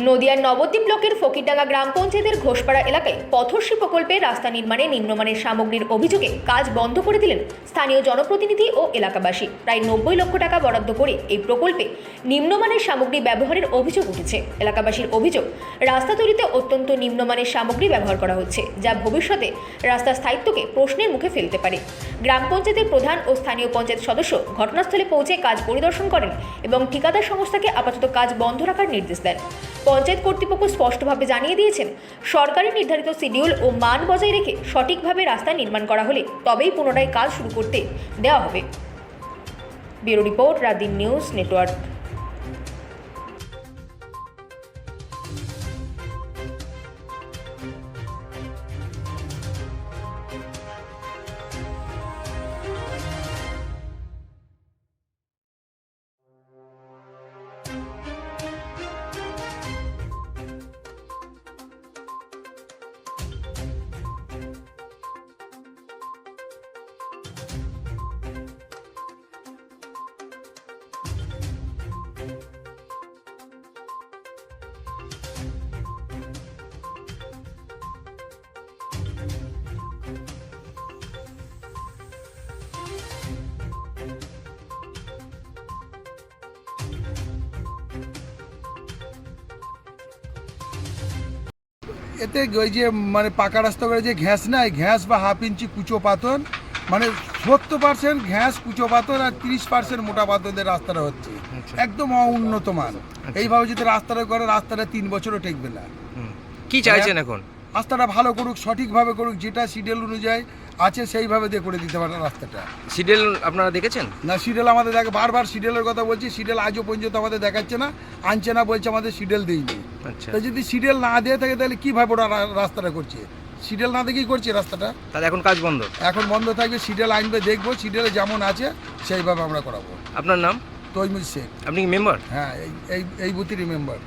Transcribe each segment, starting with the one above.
নদিয়ার নবদ্বীপ ব্লকের ফকিরডাঙ্গা গ্রাম পঞ্চায়েতের ঘোষপাড়া এলাকায় পথশ্রী প্রকল্পে রাস্তা নির্মাণে নিম্নমানের সামগ্রীর অভিযোগে কাজ বন্ধ করে দিলেন স্থানীয় জনপ্রতিনিধি ও এলাকাবাসী। প্রায় 90 লক্ষ টাকা বরাদ্দ করে এই প্রকল্পে নিম্নমানের সামগ্রী ব্যবহারের অভিযোগ উঠেছে। এলাকাবাসীর অভিযোগ, রাস্তা তৈরিতে অত্যন্ত নিম্নমানের সামগ্রী ব্যবহার করা হচ্ছে, যা ভবিষ্যতে রাস্তার স্থায়িত্বকে প্রশ্নের মুখে ফেলতে পারে। গ্রাম পঞ্চায়েতের প্রধান ও স্থানীয় পঞ্চায়েত সদস্য ঘটনাস্থলে পৌঁছে কাজ পরিদর্শন করেন এবং ঠিকাদার সংস্থাকে আপাতত কাজ বন্ধ রাখার নির্দেশ দেন। পঞ্চায়েত কর্তৃপক্ষ স্পষ্টভাবে জানিয়ে দিয়েছেন, সরকারি নির্ধারিত শিডিউল ও মান বজায় রেখে সঠিকভাবে রাস্তা নির্মাণ করা হলে তবেই পুনরায় কাজ শুরু করতে দেওয়া হবে। Bureau report, রাতদিন news network. এতে ওই যে মানে পাকা রাস্তা করে যে ঘ্যাস নাই, ঘ্যাস বা হাফ ইঞ্চি কুচো পাথর, মানে 70% ঘ্যাস কুচো পাথর আর 30% মোটা পাথরের রাস্তাটা হচ্ছে। একদম অউন্নত মান। এইভাবে যদি রাস্তাটা করে, রাস্তাটা 3 বছরও টেকবে না। কি চাইছেন এখন? রাস্তাটা ভালো করুক, সঠিকভাবে করুক, যেটা শিডিউল অনুযায়ী আছে সেইভাবে দিয়ে করে দিতে পারে রাস্তাটা। শিডিউল আপনারা দেখেছেন? না, শিডিউল আমাদের দেখে, বারবার শিডিউলের কথা বলছি, শিডিউল আজও পর্যন্ত আমাদের দেখাচ্ছে না, আনছে না, বলছে আমাদের শিডিউল দিইনি। আচ্ছা, তো যদি শিডিউল না দিয়ে থাকে তাহলে কীভাবে ওরা রাস্তাটা করছে? শিডিউল না দেখেই করছে রাস্তাটা। তাহলে এখন কাজ বন্ধ? এখন বন্ধ থাকবে, শিডিউল আনবে, দেখবো শিডিউলে যেমন আছে সেইভাবে আমরা করাবো। আপনার নাম? তৈমুর শেখ। আপনি কি মেম্বার? হ্যাঁ, এই বুথেরই মেম্বার।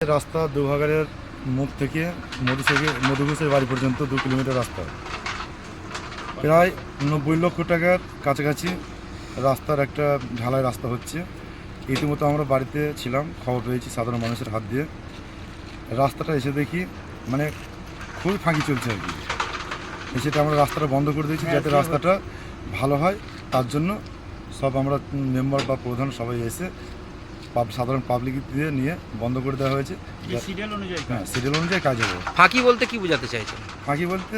রাস্তা দুভাগারের মুখ থেকে মধুঘোষের বাড়ি পর্যন্ত 2 কিলোমিটার রাস্তা, প্রায় 90 লক্ষ টাকার কাছাকাছি রাস্তার একটা ঢালাই রাস্তা হচ্ছে। ইতিমধ্যে আমরা বাড়িতে ছিলাম, খবর পেয়েছি সাধারণ মানুষের হাত দিয়ে। রাস্তাটা এসে দেখি মানে খুবই ফাঁকি চলছে আর কি। সেটা আমরা রাস্তাটা বন্ধ করে দিয়েছি যাতে রাস্তাটা ভালো হয়। তার জন্য সব আমরা মেম্বার বা প্রধান সবাই এসে সাধারণ পাবলিক দিয়ে নিয়ে বন্ধ করে দেওয়া হয়েছে। হ্যাঁ, শিডিউল অনুযায়ী কাজ হবে। ফাঁকি বলতে কি বোঝাতে চাইছেন? ফাঁকি বলতে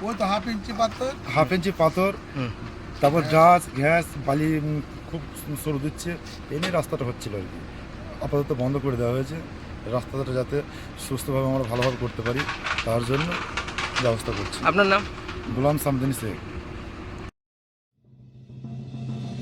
ওই তো হাফ ইঞ্চি পাথর, তারপর গ্যাস বালি খুব সরু দিচ্ছে, এই নিয়ে রাস্তাটা হচ্ছিল আর কি। আপাতত বন্ধ করে দেওয়া হয়েছে। রাস্তাটা যাতে সুস্থভাবে আমরা ভালোভাবে করতে পারি তার জন্য ব্যবস্থা করছি। আপনার নাম? গোলাম সামদিন শেখ।